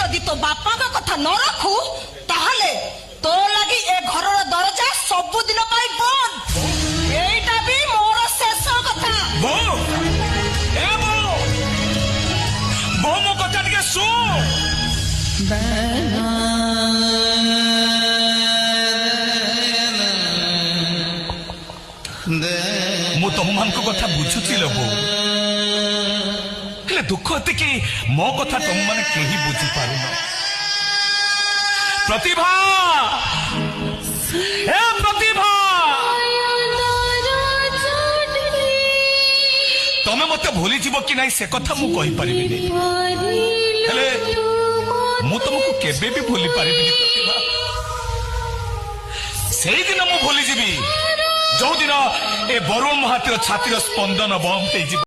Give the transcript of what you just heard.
যদি তো বাপাଙ୍କ কথা ন রাখু তাহলে তো লাগি এ ঘরর দরজা ସବୁଦିନ ପାଇଁ বন্ধ। এইটা ବି ମୋର ଶେଷ କଥା। ବୋଉ ଏ ବୋଉ ବୋଉ ମୋ କଥା ଟିକେ ଶୁଣ। ମୁଁ ତମମାନଙ୍କ କଥା ବୁଝୁଛି ଲୋ ବୋଉ, ହେଲେ ଦୁଃଖ ଏତିକି ମୋ କଥା ତମମାନେ କେହି ବୁଝିପାରୁନ। ପ୍ରତିଭା, ଏ ପ୍ରତିଭା, ତମେ ମତେ ଭୁଲିଯିବ କି ନାଇଁ ସେ କଥା ମୁଁ କହିପାରିବିନି, ହେଲେ ମୁଁ ତମକୁ କେବେ ବି ଭୁଲି ପାରିବିନି ପ୍ରତିଭା। ସେଇଦିନ ମୁଁ ଭୁଲିଯିବି ଯୋଉଦିନ ଏ ବରୁଣ ମହାତିର ଛାତିର ସ୍ପନ୍ଦନ ବନ୍ଦ ହେଇଯିବ।